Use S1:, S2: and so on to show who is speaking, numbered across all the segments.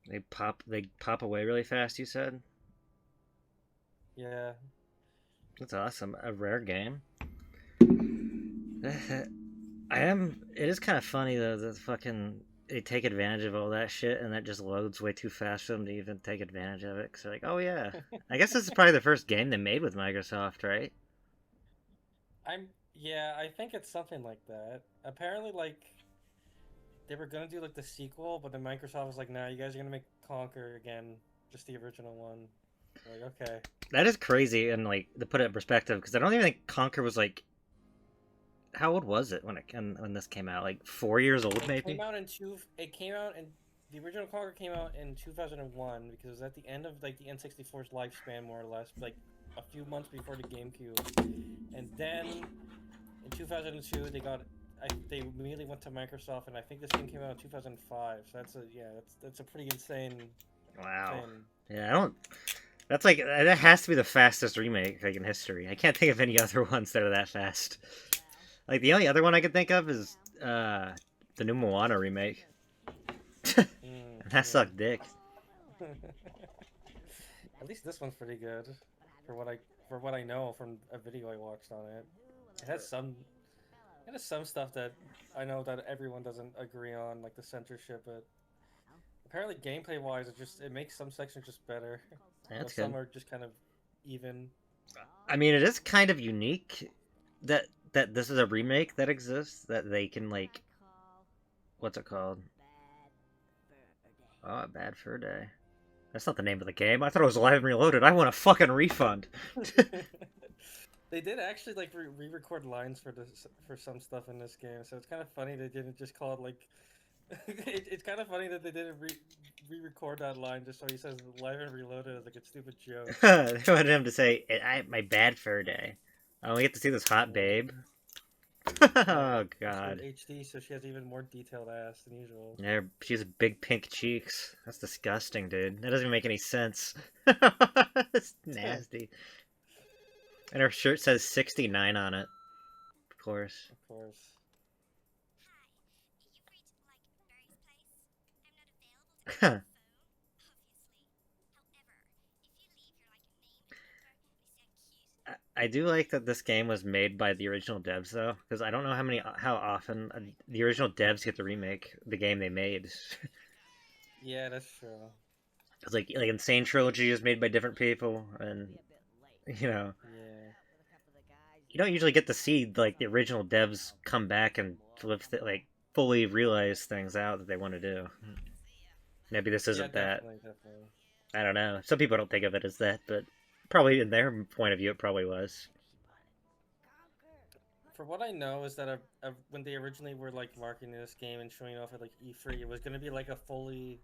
S1: They pop away really fast. You said
S2: Yeah.
S1: that's awesome. A rare game. I am. It is kind of funny though. The fucking they take advantage of all that shit, and that just loads way too fast for them to even take advantage of it. Cause they're like, oh yeah, I guess this is probably the first game they made with Microsoft, right?
S2: Yeah, I think it's something like that. Apparently, like they were gonna do like the sequel, but then Microsoft was like, "Nah, you guys are gonna make Conker again, just the original one." Like, okay.
S1: That is crazy, and like to put it in perspective, because I don't even think Conker was like, how old was it when this came out? Like 4 years old,
S2: It came
S1: maybe.
S2: out in two. It came out in the original Conker came out in 2001 because it was at the end of like the N64's lifespan, more or less, like a few months before the GameCube. And then in 2002, they immediately went to Microsoft, and I think this game came out in 2005. So that's a pretty insane
S1: Wow.
S2: thing.
S1: Yeah, I don't. That's like that has to be the fastest remake like in history. I can't think of any other ones that are that fast. Like the only other one I can think of is the new Moana remake. That
S2: Yeah.
S1: sucked dick.
S2: At least this one's pretty good, for what I for what I know from a video I watched on it. It has some it has some stuff that I know that everyone doesn't agree on, like the censorship. But apparently, gameplay wise, it makes some sections just better, while
S1: That's
S2: some
S1: good.
S2: are just kind of even.
S1: I mean, it is kind of unique that this is a remake that exists that they can like what's it called? Oh, a bad fur day. That's not the name of the game. I thought it was Live and Reloaded. I want a fucking refund.
S2: They did actually like re-record lines for some stuff in this game, so it's kind of funny they didn't just call it like. It's kind of funny that they didn't re-record that line just so he says "live and reloaded" as like a stupid joke.
S1: They wanted him to say, my bad fur day. I only get to see this hot
S2: Yeah,
S1: babe.
S2: yeah.
S1: Oh,
S2: It's with
S1: God.
S2: HD, so she has even more detailed ass than usual.
S1: Yeah, she has big pink cheeks. That's disgusting, dude. That doesn't even make any sense. It's
S2: Of
S1: nasty. And her shirt says 69 on it, of course.
S2: course.
S1: I do like that this game was made by the original devs, though, because I don't know how often the original devs get to remake the game they made.
S2: Yeah, that's true.
S1: It's like Insane Trilogy is made by different people, and you know
S2: Yeah.
S1: you don't usually get to see like the original devs come back and like fully realize things out that they want to do. Maybe this
S2: Yeah,
S1: isn't that.
S2: definitely, definitely.
S1: I don't know. Some people don't think of it as that, but probably in their point of view, it probably was.
S2: For what I know is that when they originally were like marketing this game and showing off at like E3, it was gonna be like a fully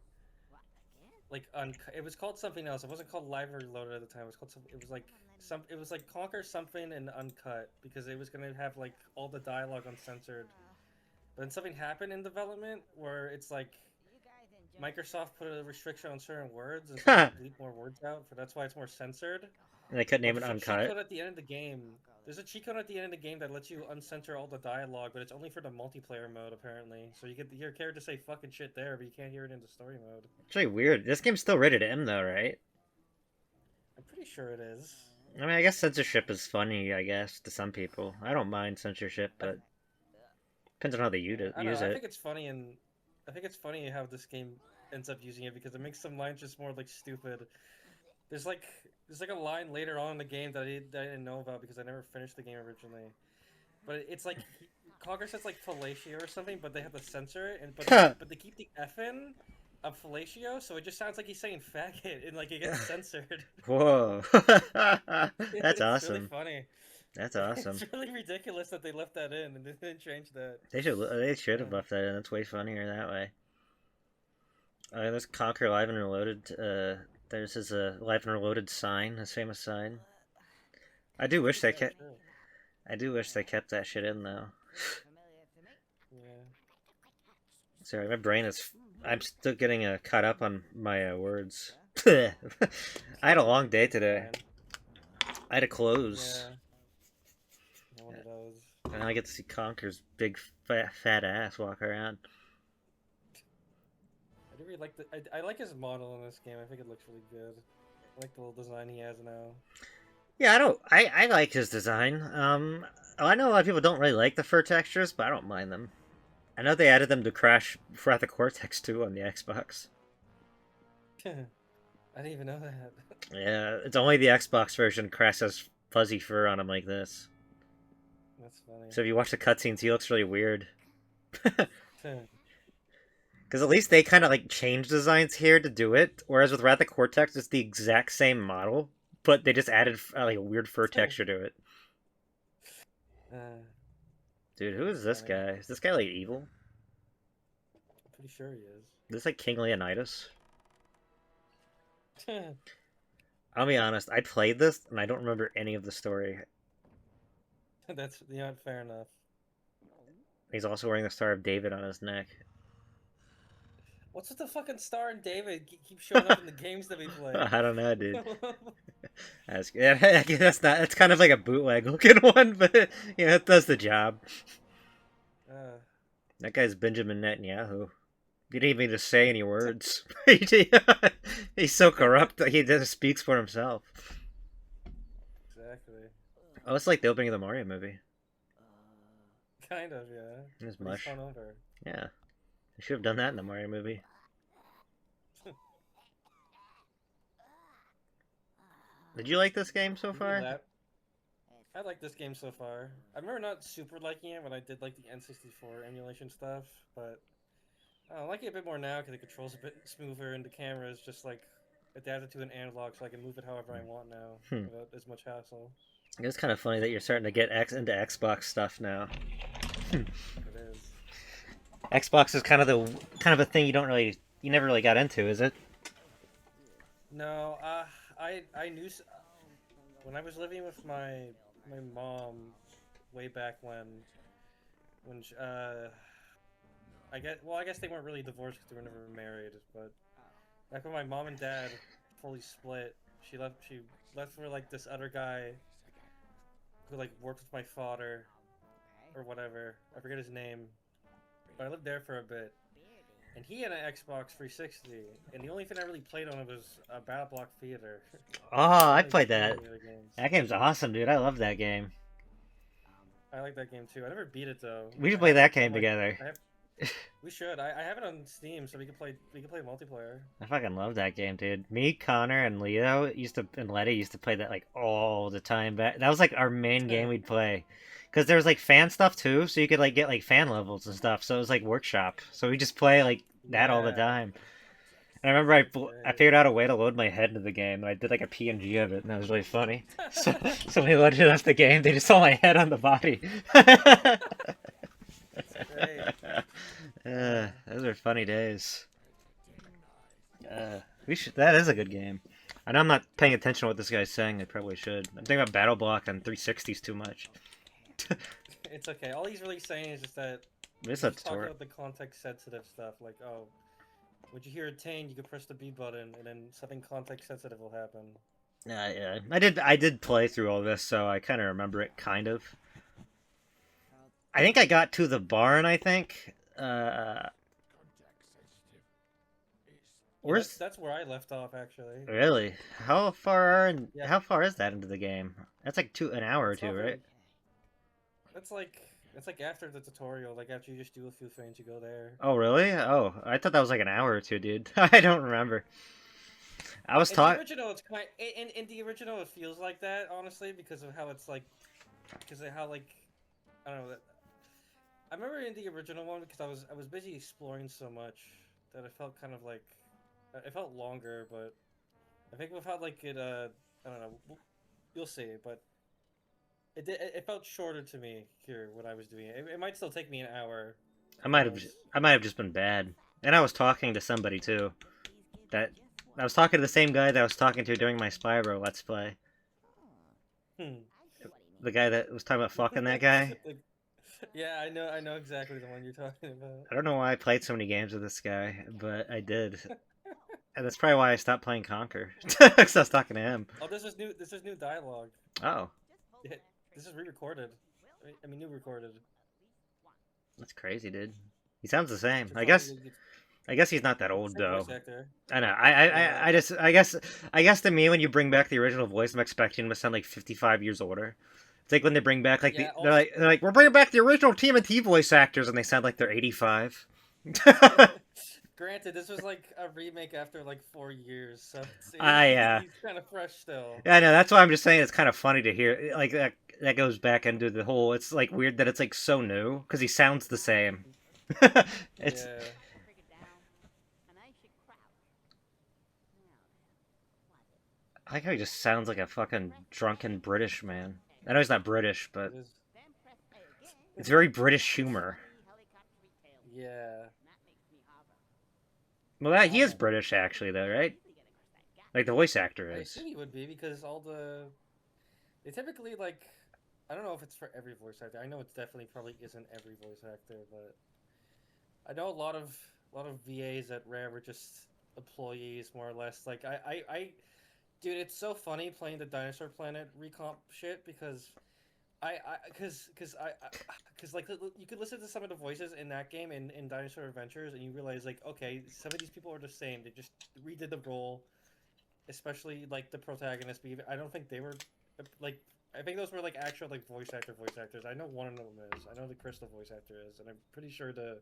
S2: like it was called something else. It wasn't called Live or Reloaded at the time. It was called some. It was like Conquer something and Uncut because it was gonna have like all the dialogue uncensored. But then something happened in development where it's like Microsoft put a restriction on certain words, and so they had to
S1: And
S2: bleep more words out. So that's why it's more censored.
S1: they couldn't
S2: But
S1: name it
S2: there's a cheat
S1: Uncut.
S2: code at the end of the game. There's a cheat code at the end of the game that lets you uncensor all the dialogue, but it's only for the multiplayer mode apparently. So you get your character say fucking shit there, but you can't hear it in the story mode.
S1: Actually, weird. This game's still rated M though, right?
S2: I'm pretty sure it is.
S1: I mean, I guess censorship is funny. I guess to some people, I don't mind censorship,
S2: I
S1: but depends on how they
S2: Yeah, I don't
S1: use
S2: know.
S1: it.
S2: I think it's funny how this game ends up using it because it makes some lines just more like stupid. There's like there's like a line later on in the game that I didn't know about because I never finished the game originally. But it's like Conker says like fellatio or something, but they have to censor it, and but they keep the F in of fellatio, so it just sounds like he's saying faggot, and like it gets censored.
S1: Whoa, that's
S2: It's really
S1: awesome.
S2: funny.
S1: That's
S2: It's
S1: awesome.
S2: really ridiculous that they left that in and they didn't change that.
S1: They should have
S2: Uh,
S1: left that in. That's way funnier that way. This Conquer Live and Reloaded. There's his Live and Reloaded sign, his famous sign. I do wish they
S2: yeah,
S1: kept.
S2: true.
S1: I do wish they kept that shit in though.
S2: Yeah.
S1: Sorry, my brain is. I'm still getting caught up on my words. I had a long day today.
S2: Man.
S1: I had to close.
S2: Yeah. One of those.
S1: And I get to see Conker's big fat ass walk around.
S2: really like I like his model in this game. I think it looks really good. I like the little design he has now.
S1: Yeah, I don't. I like his design. I know a lot of people don't really like the fur textures, but I don't mind them. I know they added them to Crash throughout the Cortex too on the Xbox.
S2: I didn't even know that.
S1: Yeah, it's only the Xbox version Crash has fuzzy fur on him like this.
S2: That's funny.
S1: So if you watch the cutscenes, he looks really weird. Because at least they kind of like change designs here to do it, whereas with Wrath of Cortex, it's the exact same model, but they just added like a weird fur texture to it. Dude, who is this
S2: funny.
S1: guy? Is this guy like evil?
S2: I'm pretty sure he is.
S1: Is this like King Leonidas? I'll be honest, I played this and I don't remember any of the story.
S2: That's fair enough.
S1: He's also wearing the Star of David on his neck.
S2: What's with the fucking Star and David keep showing up in the games that we play?
S1: I don't know, dude. That's kind of like a bootleg looking one, but yeah, it does the job. That guy's Benjamin Netanyahu. He didn't even just say any words. He's so corrupt that he just speaks for himself.
S2: Exactly.
S1: Oh, it's like the opening of the Mario movie.
S2: Kind of, yeah.
S1: It's much.
S2: Over.
S1: Yeah. They should have done that in the Mario movie. Did you like this game so far?
S2: I like this game so far. I remember not super liking it when I did like the N64 emulation stuff, but I like it a bit more now because the controls a bit smoother and the camera is just like adapted to an analog, so I can move it however I want now without as much hassle.
S1: It's kind of funny that you're starting to get into Xbox stuff now.
S2: It is.
S1: Xbox is kind of a thing you never really got into, is it?
S2: No, I knew when I was living with my mom way back when I guess they weren't really divorced because they were never married, but back when my mom and dad fully split, she left for like this other guy who like worked with my father or whatever. I forget his name, but I lived there for a bit. And he had an Xbox 360, and the only thing I really played on it was Battle Block Theater.
S1: Oh, I played that. That game's awesome, dude. I love that game.
S2: I like that game too. I never beat it though.
S1: We should play that game together.
S2: We should. I have it on Steam, so we can play multiplayer.
S1: I fucking love that game, dude. Me, Connor, and Leo and Letty used to play that like all the time. That was like our main game we'd play. Because there was like fan stuff too, so you could like get like fan levels and stuff. So it was like workshop. So we just play like that all the time. And I remember I figured out a way to load my head into the game, and I did like a PNG of it, and that was really funny. So when we loaded up the game, they just saw my head on the body.
S2: That's great.
S1: Those are funny days. That is a good game. I know I'm not paying attention to what this guy's saying. I probably should. I'm thinking about Battle Block on 360s too much.
S2: It's okay. All he's really saying is just that
S1: He's
S2: talking about the context-sensitive stuff. Like, oh, would you hear a ting, you could press the B button, and then something context-sensitive will happen.
S1: Yeah. I did play through all this, so I kind of remember it, kind of. I think I got to the barn, I think.
S2: That's where I left off, actually.
S1: Really? How far is that into the game? That's like an hour or two, right?
S2: It's like after the tutorial, like after you just do a few things, you go there.
S1: Oh, really? Oh, I thought that was like an hour or two, dude. I don't remember. I was taught.
S2: In the original, it feels like that, honestly, because of how it's like, I don't know. I remember in the original one because I was busy exploring so much that it felt kind of like it felt longer, but I think without like it I don't know, you'll see, but it felt shorter to me here when I was doing it. It might still take me an hour.
S1: I might have just been bad, and I was talking to somebody too. I was talking to the same guy that I was talking to during my Spyro Let's Play. The guy that was talking about fucking that guy.
S2: Yeah, I know exactly the one you're talking about.
S1: I don't know why I played so many games with this guy, but I did. And that's probably why I stopped playing Conker. Because I was talking to him.
S2: Oh, this is new dialogue.
S1: Oh.
S2: Yeah, this is re-recorded. New recorded.
S1: That's crazy, dude. He sounds the same. I guess I guess he's not that old
S2: Same
S1: though.
S2: voice actor.
S1: I know.
S2: Yeah.
S1: I guess to me, when you bring back the original voice, I'm expecting him to sound like 55 years older. It's like when they bring back like
S2: Yeah.
S1: they're like we're bringing back the original TMNT voice actors, and they sound like they're 85.
S2: Granted, this was like a remake after like 4 years, so
S1: I
S2: he's kind of fresh still.
S1: Yeah, no, that's why I'm just saying it's kind of funny to hear like that. That goes back into the whole. It's like weird that it's like so new because he sounds the same. It's
S2: Yeah.
S1: I like how he just sounds like a fucking drunken British man. I know he's not British, but
S2: It is.
S1: it's very British humor.
S2: Yeah.
S1: Well, he is British actually, though, right? Like the voice actor
S2: I
S1: is.
S2: assume he would be because they typically like I don't know if it's for every voice actor. I know it's definitely probably isn't every voice actor, but I know a lot of VAs at Rare were just employees more or less. Like dude, it's so funny playing the Dinosaur Planet recomp shit because because like you could listen to some of the voices in that game in Dinosaur Adventures and you realize like okay, some of these people are the same. They just redid the role, especially like the protagonist. I don't think they were like I think those were like actual like voice actors. I know one of them is. I know the Crystal voice actor is, and I'm pretty sure the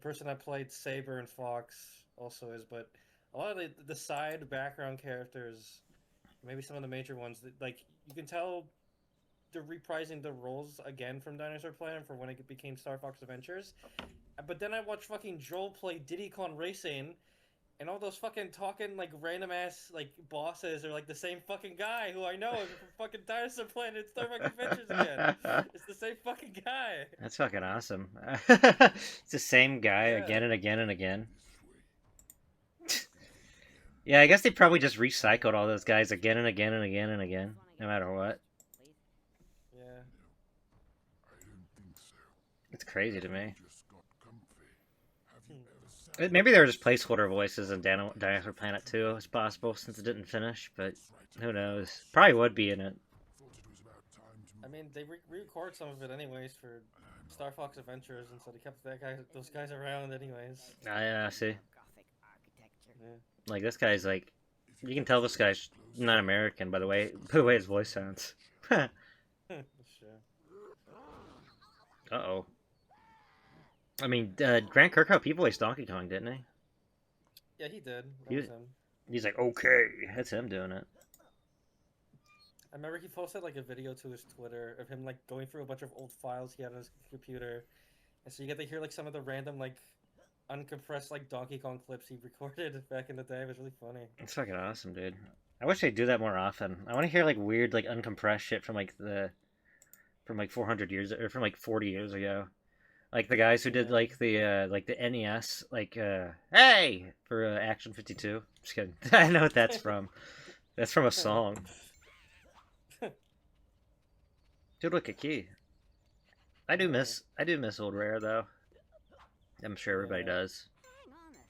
S2: person that played Saber and Fox also is. But a lot of the side background characters, maybe some of the major ones, like you can tell they're reprising the roles again from Dinosaur Planet for when it became Star Fox Adventures. But then I watched fucking Joel play Diddy Kong Racing, and all those fucking talking like random ass like bosses are like the same fucking guy who I know from fucking Dinosaur Planet Star Fox Adventures again. It's the same fucking guy.
S1: That's fucking awesome. It's the same guy
S2: Yeah.
S1: again and again and again. Yeah, I guess they probably just recycled all those guys again and again and again and again, no matter what.
S2: Yeah.
S1: It's crazy to me.
S2: Hmm.
S1: Maybe they were just placeholder voices in Dinosaur Planet 2. It's possible since it didn't finish, but who knows? Probably would be in it.
S2: I mean, they re-record some of it anyways for Star Fox Adventures, and so they kept those guys around anyways.
S1: I see.
S2: Yeah.
S1: Like this guy's like, you can tell this guy's not American by the way his voice sounds. Uh
S2: Sure.
S1: oh. I mean, Grant Kirkhope he voiced Donkey Kong, didn't he?
S2: Yeah, he did. That
S1: He
S2: was
S1: was,
S2: him.
S1: he's like, okay, that's him doing it.
S2: I remember he posted like a video to his Twitter of him like going through a bunch of old files he had on his computer, and so you get to hear like some of the random like uncompressed like Donkey Kong clips he recorded back in the day. It was really funny.
S1: It's fucking awesome, dude. I wish they'd do that more often. I want to hear like weird, like uncompressed shit from like 400 years or from like 40 years ago. Like the guys who did
S2: Yeah.
S1: like the NES, like hey for Action 52. Just kidding. I know what that's from. That's from a song. Dude, look a key. I do miss old Rare though. I'm sure everybody
S2: Yeah.
S1: does.
S3: Hang on a second.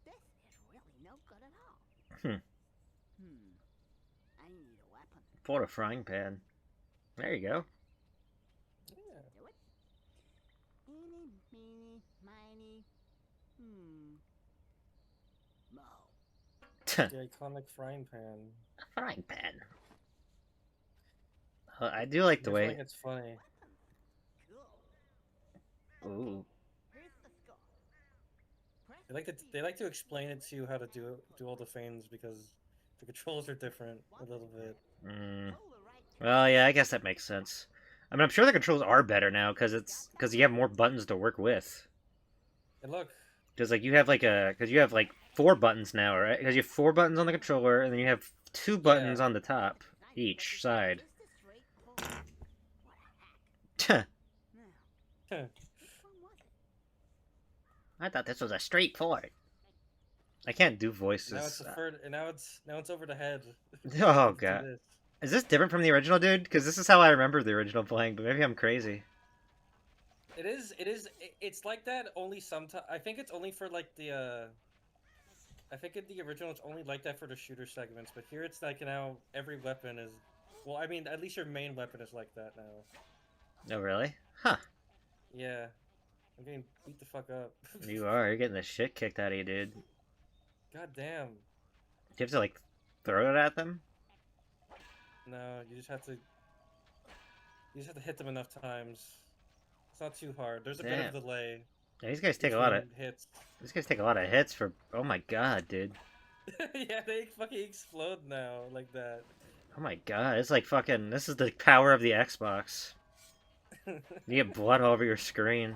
S3: This is really no good at all.
S1: Hmm.
S3: I need a weapon.
S1: For a frying pan. There you go.
S2: Yeah.
S3: Do it. Eeny, meeny, miny. Mo.
S2: The iconic frying pan.
S1: Frying pan. I do like the
S2: I
S1: way.
S2: think it's funny.
S3: Cool.
S1: Ooh.
S3: Here's the score. Press
S2: They like to explain it to you how to do all the things because the controls are different a little bit.
S1: Mm.
S3: pull the right
S1: Well, yeah, I guess that makes sense. I mean, I'm sure the controls are better now because you have more buttons to work with.
S2: And look,
S1: Because like you have like 4 buttons now, right? Because you have 4 buttons on the controller, and then you have 2 buttons
S2: yeah.
S1: on the top each side.
S3: Just a straight pull. What a hack. Now,
S2: Yeah.
S3: which one was it?
S1: I thought this was a straight port. I can't do
S2: Now it's
S1: voices.
S2: the third, and now it's over the head.
S1: Oh
S2: Do
S1: god,
S2: this.
S1: is this different from the original, dude? Because this is how I remember the original playing, but maybe I'm crazy.
S2: It is. It is. It's like that only sometimes. I think it's only for like the. I think in the original it's only like that for the shooter segments, but here it's like now every weapon is. Well, I mean, at least your main weapon is like that now.
S1: Oh really? Huh.
S2: Yeah. I'm getting beat the fuck up.
S1: You are. You're getting the shit kicked out of you, dude. Do
S2: God damn.
S1: you have to, like, throw it at them?
S2: No, you just have to. You just have to hit them enough times. It's not too hard. There's a bit
S1: Damn.
S2: of delay
S1: Yeah, these guys take a lot of...
S2: between hits.
S1: These guys take a lot of hits for... Oh my god, dude.
S2: Yeah, they fucking explode now like that.
S1: Oh my god, it's like fucking... This is the power of the Xbox. You get blood all over your screen.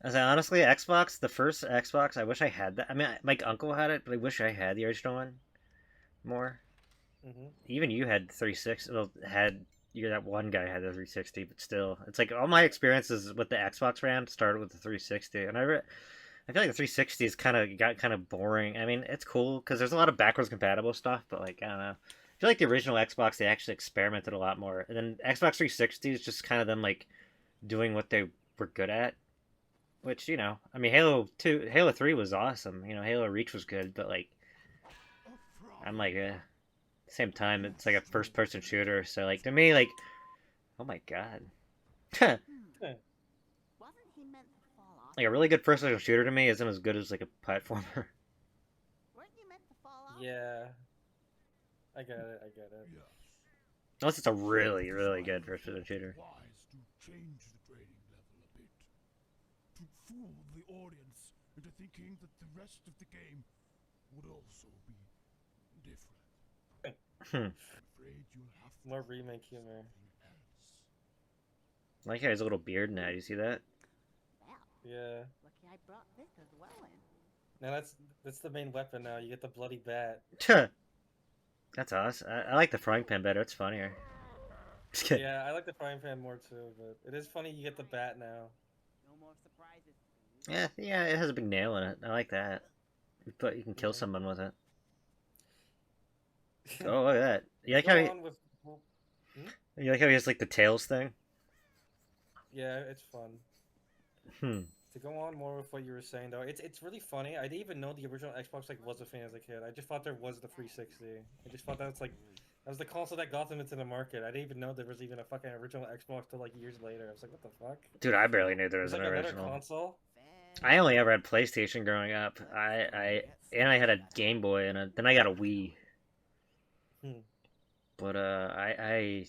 S1: As I honestly, Xbox, the first Xbox, I wish I had that. I mean, my uncle had it, but I wish I had the original one more. Even you had 360. Well, you're that one guy had the 360, but still, it's like all my experiences with the Xbox ran started with the 360, and I feel like the 360 is got kind of boring. I mean, it's cool because there's a lot of backwards compatible stuff, but like I don't know. I feel like the original Xbox they actually experimented a lot more, and then Xbox 360 is just kind of them like doing what they were good at. Which, you know, I mean, Halo 3 was awesome. You know, Halo Reach was good, but, like, I'm like, same time, it's like a first-person shooter, so, like, to me, like, oh my god. Like, a really good first-person shooter to me isn't as good as, like, a platformer.
S2: Yeah. I get it.
S1: Unless it's a really, really good first-person shooter.
S4: Fool the audience into thinking that the rest of the game would also be different. I'm afraid you'll have to
S2: More remake humor.
S1: I like how he has a little beard now, do you see that?
S2: Yeah.
S3: Lucky I brought this as well in.
S2: Now that's the main weapon now. You get the bloody bat.
S1: That's awesome. I like the frying pan better, it's funnier. Just kidding.
S2: Yeah, I like the frying pan more too, but it is funny you get the bat now.
S3: No more surprises.
S1: Yeah, it has a big nail in it. I like that. But you can kill someone with it. Oh, look at that. You like how he has like the tails thing?
S2: Yeah, it's fun. To go on more with what you were saying though, it's really funny. I didn't even know the original Xbox like was a thing as a kid. I just thought there was the 360. I just thought that was the console that got them into the market. I didn't even know there was even a fucking original Xbox till like years later. I was like, what the fuck?
S1: Dude, I barely knew there was
S2: There's
S1: an
S2: like another
S1: original.
S2: console.
S1: I only ever had PlayStation growing up. I had a Game Boy and then I got a Wii. But a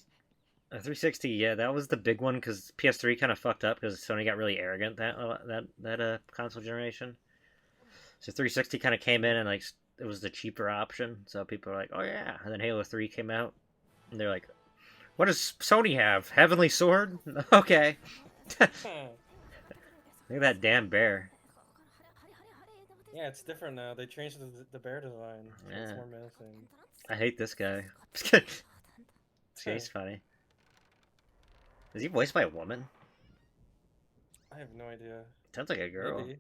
S1: 360, yeah, that was the big one because PS3 kind of fucked up because Sony got really arrogant that console generation. So 360 kind of came in and like it was the cheaper option, so people were like, "Oh yeah!" And then Halo 3 came out, and they're like, "What does Sony have? Heavenly Sword? Okay." Look at that damn bear.
S2: Yeah, it's different now. They changed the bear design. So
S1: Yeah.
S2: It's more menacing.
S1: I hate this guy. He's funny. Is he voiced by a woman?
S2: I have no idea.
S1: Sounds like a girl.
S2: Maybe.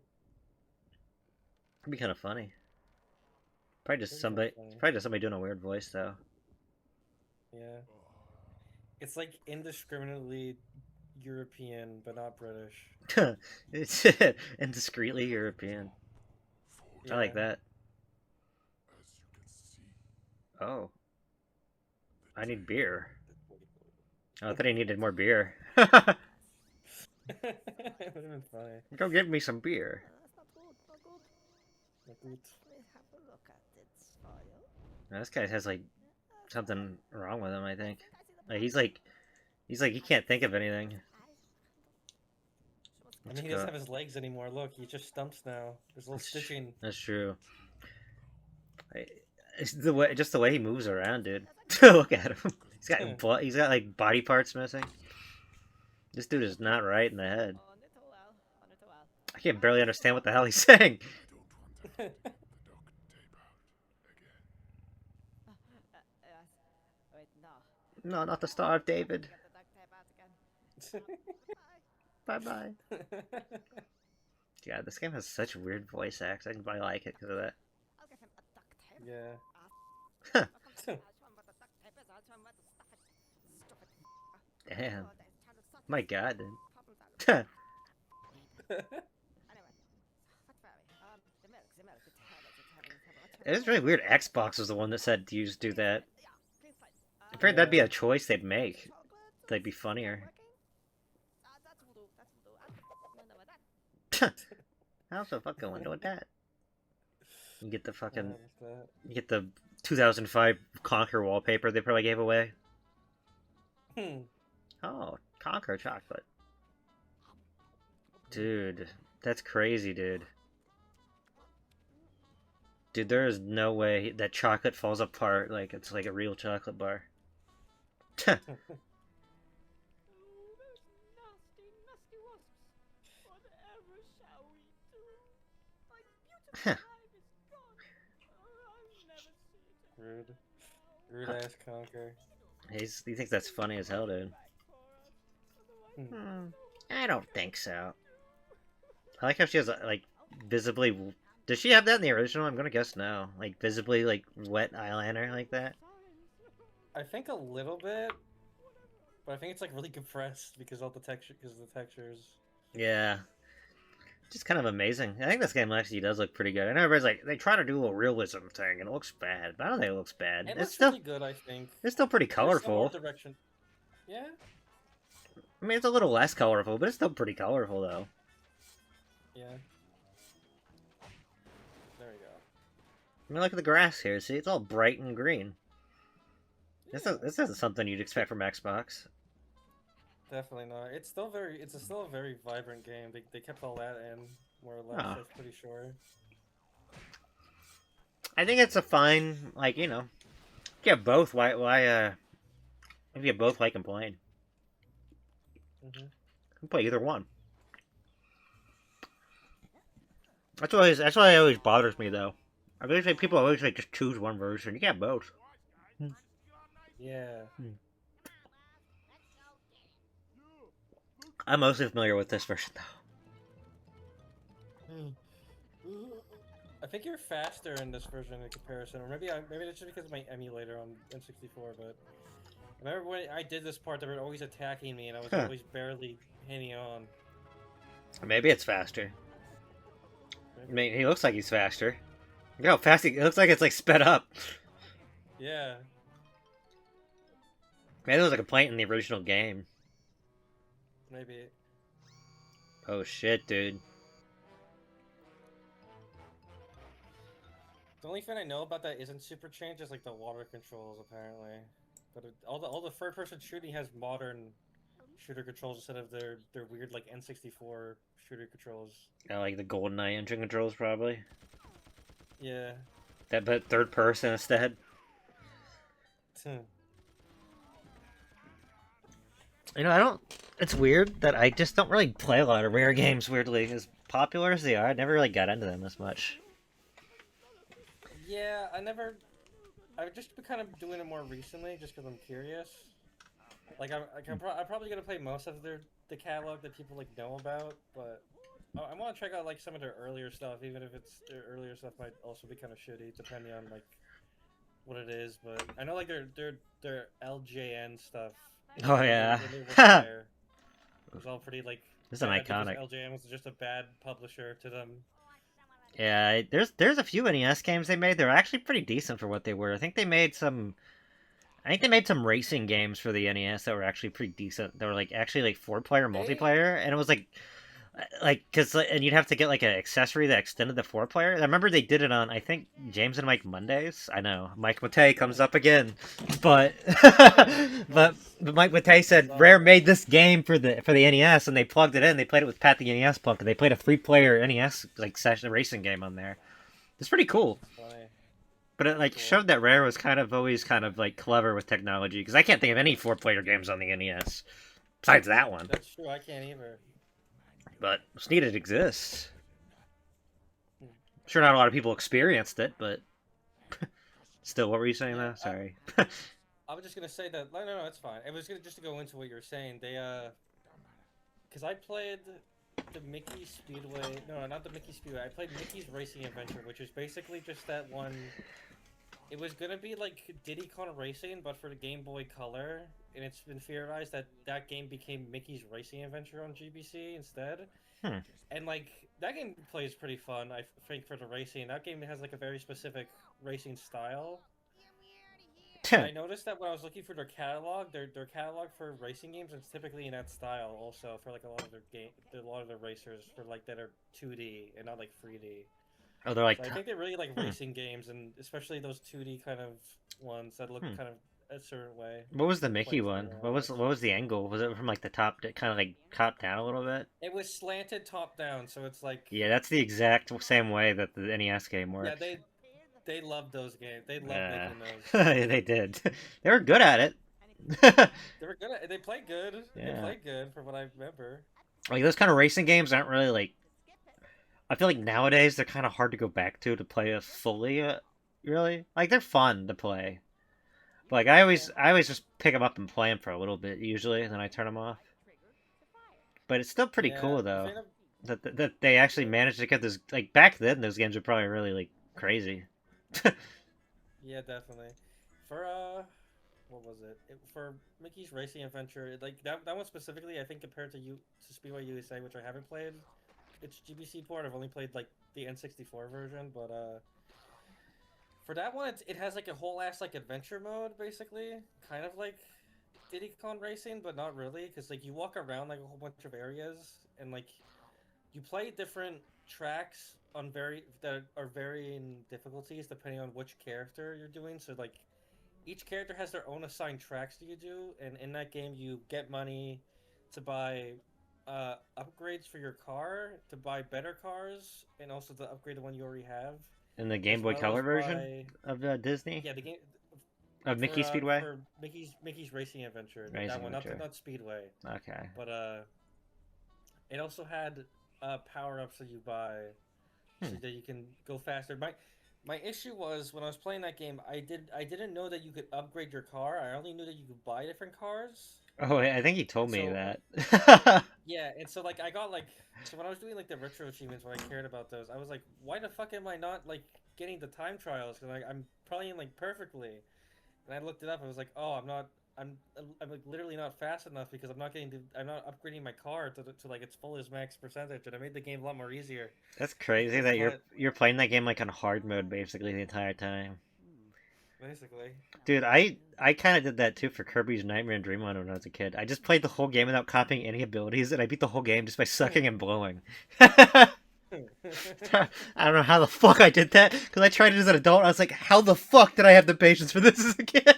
S1: It'd be kind of funny. Probably just
S2: That'd be
S1: somebody.
S2: kinda funny.
S1: Probably just somebody doing a weird voice though.
S2: Yeah. It's like indiscriminately European, but not British.
S1: It's indiscreetly European. I like
S2: Yeah.
S1: that. Oh. I need beer. Oh, I thought he needed more beer.
S2: It would have been funny.
S1: Go get me some beer.
S3: That's not good.
S2: Like, oot.
S3: Please have a look at its file.
S1: Now, this guy has like something wrong with him, I think. Like he's like he can't think of anything.
S2: I mean, he doesn't have his legs anymore. Look, he just stumps now. There's a little stitching.
S1: That's true. It's the way he moves around, dude. Look at him. He's got like body parts missing. This dude is not right in the head. I can't barely understand what the hell he's saying.
S3: Wait, no.
S1: No, not the Star of David.
S3: Get the duct tape out again.
S1: Bye bye. Yeah, this game has such weird voice acts. I like it because of that.
S3: I'll get him a duct tape.
S2: Yeah.
S1: Huh.
S3: I'll show him what the duct tape is. I'll show him where to stuff it. Stupid.
S1: Damn.
S3: Oh, there's tons of stuff.
S1: My God, dude.
S3: Problems out. Anyway, what were we? The milk.
S1: It is really weird. Xbox was the one that said to do that.
S3: Yeah, please, please.
S1: I figured that'd be a choice they'd make. That'd be funnier. How's the fuck going with that? You get the fucking,
S2: What's that?
S1: you get the 2005 Conker wallpaper they probably gave away. Oh, Conker chocolate. Dude, that's crazy, dude. Dude, there is no way that chocolate falls apart like it's like a real chocolate bar.
S3: Oh, those nasty, nasty wasps. Whatever shall we do? My beautiful hive is gone. Oh, I'll never see it
S2: Rude. Rude ass Conker.
S1: He thinks that's funny as hell, dude. I don't think so. I like how she has like visibly. Does she have that in the original? I'm gonna guess no. Like visibly like wet eyeliner like that.
S2: I think a little bit, but I think it's like really compressed because all the texture, because of the textures.
S1: Yeah. Just kind of amazing. I think this game actually does look pretty good. I know everybody's like they try to do a realism thing and it looks bad, but I don't think it looks bad.
S2: It
S1: It's
S2: looks
S1: still
S2: really good, I think.
S1: it's still pretty
S2: There's some more
S1: colorful.
S2: direction. Yeah.
S1: I mean, it's a little less colorful, but it's still pretty colorful though.
S2: Yeah. There we go.
S1: I mean, look at the grass here. See, it's all bright and green.
S2: Yeah,
S1: This isn't something you'd expect from Xbox.
S2: definitely not. It's still very. It's still a very vibrant game. They kept all that in more or less.
S1: Oh.
S2: I'm pretty sure.
S1: I think it's a fine, like, you know, if you have both, if you have both, why complain?
S2: Mhm.
S1: You can play either one. That's why it always bothers me, though. I really think people always, like, just choose one version. You can have both.
S2: Yeah.
S1: I'm mostly familiar with this version, though.
S2: I think you're faster in this version in comparison, or maybe it's just because of my emulator on N64. But I remember when I did this part, they were always attacking me, and I was
S1: Huh.
S2: always barely hanging on.
S1: Maybe it's faster. I mean, he looks like he's faster. Look how fast it looks like it's, like, sped up.
S2: Yeah.
S1: Maybe there was a complaint in the original game.
S2: Maybe.
S1: Oh, shit, dude.
S2: The only thing I know about that isn't super changed is like the water controls apparently, but all the third person shooting has modern shooter controls instead of their weird like N64 shooter controls.
S1: Like the GoldenEye engine controls, probably.
S2: Yeah.
S1: That, but third person instead. You know, I don't. It's weird that I just don't really play a lot of rare games. Weirdly, as popular as they are, I never really got into them as much.
S2: Yeah, I've just been kind of doing it more recently, just because I'm curious. I'm probably gonna play most of the catalog that people like know about, but I want to check out like some of their earlier stuff, even if it's their earlier stuff might also be kind of shitty, depending on like what it is. But I know like their LJN stuff.
S1: Oh, yeah.
S2: When they were there, it was all pretty like.
S1: This is an
S2: bad because
S1: iconic.
S2: LJN was just a bad publisher to them.
S1: Yeah, there's a few NES games they made. They're actually pretty decent for what they were. I think they made some racing games for the NES that were actually pretty decent. They were like actually like 4-player multiplayer, and it was like and you'd have to get like an accessory that extended the 4-player. I remember they did it on I think James and Mike Mondays. I know Mike Matei comes up again, but but Mike Matei said Rare made this game for the NES, and they plugged it in. They played it with Pat the NES plugged, and they played a 3-player NES like session racing game on there. It's pretty cool.
S2: Funny.
S1: But it like showed that Rare was always kind of like clever with technology, because I can't think of any 4-player games on the NES besides that one.
S2: That's true. I can't either.
S1: But it's neat it exists. I'm sure not a lot of people experienced it, but still, what were you saying though? Sorry.
S2: I was just gonna say that. No, it's fine. It was just to go into what you were saying. They because I played the Mickey Speedway. No, not the Mickey Speedway. I played Mickey's Racing Adventure, which is basically just that one. It was gonna be like Diddy Kong Racing, but for the Game Boy Color, and it's been theorized that that game became Mickey's Racing Adventure on GBC instead. And like that game plays pretty fun, I think, for the racing. That game has like a very specific racing style. I noticed that when I was looking for their catalog, their catalog for racing games is typically in that style. Also, for like a lot of their a lot of their racers for like that are 2D and not like 3D.
S1: Oh, they're like,
S2: So I think they really like
S1: Hmm.
S2: racing games, and especially those 2D kind of ones that look
S1: Hmm.
S2: kind of a certain way.
S1: What was the
S2: Like
S1: Mickey
S2: playing
S1: one?
S2: Formula
S1: What
S2: One.
S1: was the angle? Was it from like the top, kind of like top down a little bit?
S2: It was slanted top down, so it's like
S1: Yeah, that's the exact same way that the NES game
S2: yeah,
S1: works.
S2: they love those games. They love making those.
S1: They did. They were good at it.
S2: They were good. They played good. They
S1: Yeah.
S2: played good from what I remember.
S1: Like those kind of racing games aren't really like. I feel like nowadays they're kind of hard to go back to play a fully. Really, like they're fun to play. But like I always just pick them up and play them for a little bit usually, and then I turn them off. But it's still pretty
S2: Yeah,
S1: cool
S2: the
S1: though
S2: thing of-
S1: that they actually managed to get this. Like back then, those games were probably really like crazy.
S2: yeah, definitely. For what was it? For Mickey's Racing Adventure, like that one specifically, I think compared to Speedway USA, which I haven't played, its GBC port. I've only played like the N64 version, but for that one, it has like a whole ass like adventure mode, basically, kind of like Diddy Kong Racing, but not really, because like you walk around like a whole bunch of areas, and like you play different tracks on that are varying difficulties depending on which character you're doing. So like each character has their own assigned tracks that you do, and in that game you get money to buy upgrades for your car, to buy better cars, and also to upgrade the one you already have,
S1: In the Game
S2: as
S1: Boy
S2: well
S1: Color
S2: as
S1: version
S2: buy
S1: of Disney
S2: yeah the game
S1: of Mickey Speedway.
S2: for Mickey's Racing Adventure.
S1: Racing
S2: That one,
S1: Adventure.
S2: not Speedway,
S1: Okay.
S2: but it also had power ups that you buy so that you can go faster. My issue was when I was playing that game, I didn't know that you could upgrade your car. I only knew that you could buy different cars.
S1: Oh, I think he told
S2: And
S1: me
S2: so
S1: that.
S2: yeah, and so like I got like so when I was doing like the retro achievements when I cared about those, I was like, why the fuck am I not like getting the time trials? Because like I'm playing like perfectly, and I looked it up. I was like, oh, I'm like literally not fast enough because I'm not upgrading my car to like its fullest max percentage, and I made the game a lot more easier.
S1: That's crazy
S2: Because
S1: that
S2: I thought,
S1: you're playing that game like on hard mode basically the entire time.
S2: basically,
S1: Dude, I kind of did that too for Kirby's Nightmare and Dreamland when I was a kid. I just played the whole game without copying any abilities, and I beat the whole game just by sucking and blowing. I don't know how the fuck I did that because I tried it as an adult. I was like, how the fuck did I have the patience for this as a kid?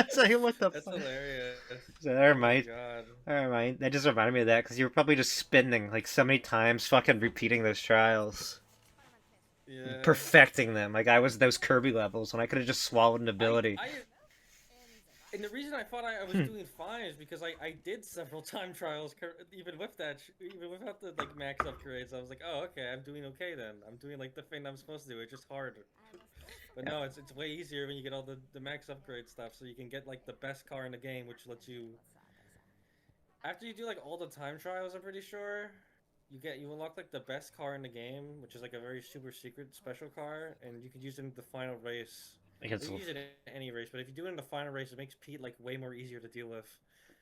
S1: So what the
S2: that's
S1: fuck?
S2: hilarious.
S1: So never
S2: Oh my
S1: mind.
S2: god.
S1: Never mind. That just reminded me of that because you were probably just spinning like so many times, fucking repeating those trials,
S2: Yeah.
S1: perfecting them. Like I was those Kirby levels when I could have just swallowed an ability.
S2: And the reason I thought I was doing fine is because I did several time trials even with that even without the like max upgrades. I was like, oh okay, I'm doing okay then. I'm doing like the thing I'm supposed to do. It's just hard. But no, it's way easier when you get all the max upgrade stuff, so you can get like the best car in the game, which lets you. After you do like all the time trials, I'm pretty sure you unlock like the best car in the game, which is like a very super secret special car, and you can use it in the final race. You
S1: Against
S2: can use it in any race, but if you do it in the final race, it makes Pete like way more easier to deal with.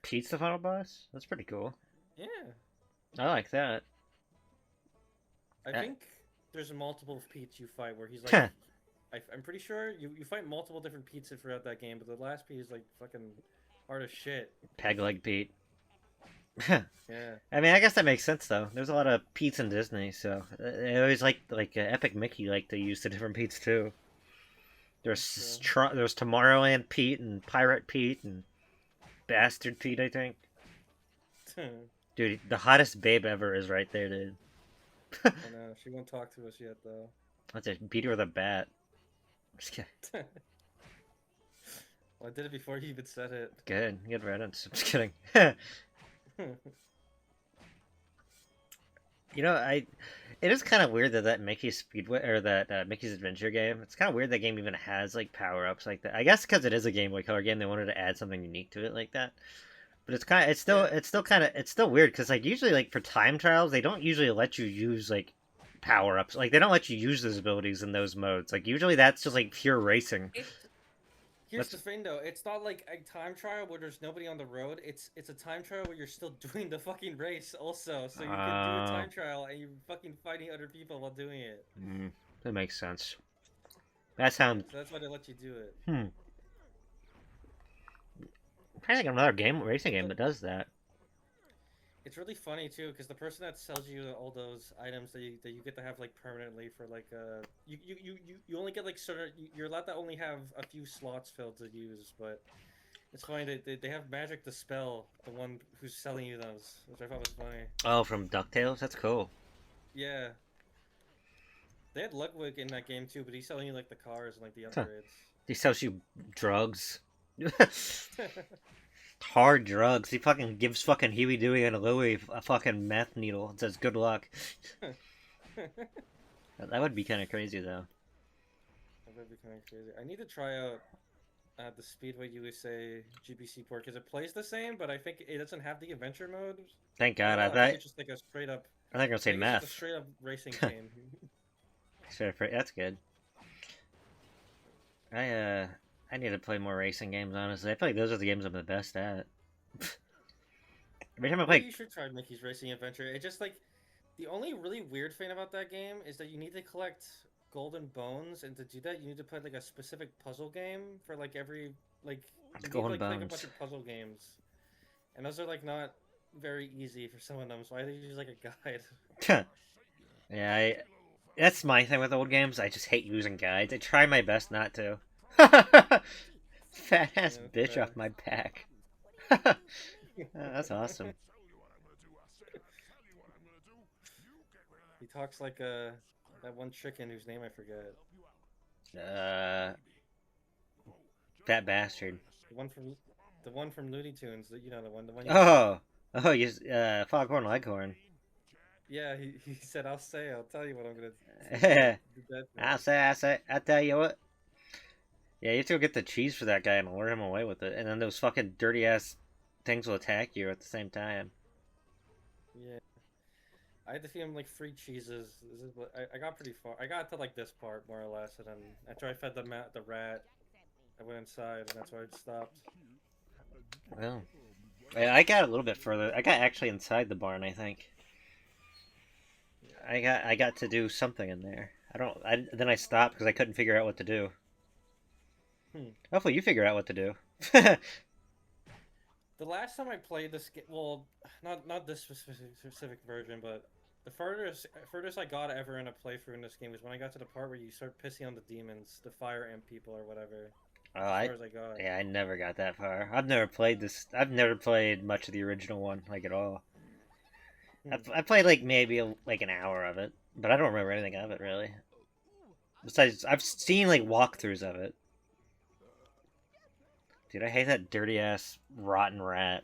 S1: Pete's the final boss? That's pretty cool.
S2: Yeah,
S1: I like that.
S2: I
S1: Uh,
S2: think there's multiple Pete's you fight where he's like, I'm pretty sure you fight multiple different Pete's throughout that game, but the last Pete is like fucking hard as shit.
S1: Peg leg Pete.
S2: Yeah.
S1: I mean, I guess that makes sense though. There's a lot of Pete's in Disney, so I always like Epic Mickey like to use the different Pete's too. There's there's Tomorrowland Pete and Pirate Pete and Bastard Pete, I think. Dude, the hottest babe ever is right there, dude.
S2: I know she won't talk to us yet though.
S1: That's it. Beat her with a bat. Just kidding.
S2: Well, I did it before you even said it.
S1: Good. Good riddance. I'm just kidding. You know, it is kind of weird that Mickey's Speedway or that Mickey's Adventure game. It's kind of weird that game even has like power ups like that. I guess because it is a Game Boy Color game, they wanted to add something unique to it like that. But it's still weird because like usually like for time trials they don't usually let you use like power ups. Like they don't let you use those abilities in those modes. Like usually that's just like pure racing.
S2: Here's the thing though, it's not like a time trial where there's nobody on the road. It's a time trial where you're still doing the fucking race also. So you can do a time trial and you're fucking fighting other people while doing it.
S1: That makes sense. That's how I'm...
S2: So that's why they let you do it.
S1: I'm trying to think of another game, racing game that does that.
S2: It's really funny too, because the person that sells you all those items that you get to have like permanently for like you only get like certain you're allowed to only have a few slots filled to use, but it's funny they have Magic Dispel, the one who's selling you those, which I thought was funny.
S1: Oh, from DuckTales? That's cool.
S2: Yeah, they had Ludwig in that game too, but he's selling you like the cars and like the
S1: Huh.
S2: upgrades.
S1: He sells you drugs. Hard drugs. He fucking gives fucking Huey, Dewey, and Louie a fucking meth needle and says, good luck. That would be kind of crazy, though.
S2: That would be kind of crazy. I need to try out the Speedway USA GBC port, because it plays the same, but I think it doesn't have the adventure mode.
S1: Thank God.
S2: I think it's just like a straight up.
S1: I think I'm gonna say
S2: It's
S1: meth.
S2: just a straight up racing game.
S1: Sure, that's good. I need to play more racing games, honestly. I feel like those are the games I'm the best at. Every time I
S2: Maybe
S1: play...
S2: you should try Mickey's Racing Adventure. It just like the only really weird thing about that game is that you need to collect golden bones, and to do that you need to play like a specific puzzle game for like every like you
S1: Golden
S2: need to, like a
S1: bones.
S2: bunch of puzzle games, and those are like not very easy for some of them. So I use like a guide.
S1: Yeah, that's my thing with old games. I just hate using guides. I try my best not to. Fat ass
S2: Yeah,
S1: bitch
S2: fair.
S1: off my back. That's awesome.
S2: He talks like that one chicken whose name I forget.
S1: Fat bastard.
S2: The one from Looney Tunes. You know the one.
S1: Oh, you Foghorn Leghorn.
S2: Yeah, he said, I'll tell you what I'm gonna do.
S1: I tell you what. Yeah, you have to go get the cheese for that guy and lure him away with it, and then those fucking dirty ass things will attack you at the same time.
S2: Yeah. I had to feed him like free cheeses. I got pretty far. I got to like this part more or less, and then after I fed the rat, I went inside, and that's where it stopped.
S1: Well, I got a little bit further. I got actually inside the barn, I think. I got to do something in there. Then I stopped because I couldn't figure out what to do. Hopefully you figure out what to do.
S2: The last time I played this game, well, not this specific version, but the furthest I got ever in a playthrough in this game was when I got to the part where you start pissing on the demons, the fire ant people or whatever.
S1: Oh,
S2: As far as I got.
S1: yeah, I never got that far. I've never played this. I've never played much of the original one, like at all. I played like maybe like an hour of it, but I don't remember anything of it really. Besides, I've seen like walkthroughs of it. Dude, I hate that dirty ass rotten rat.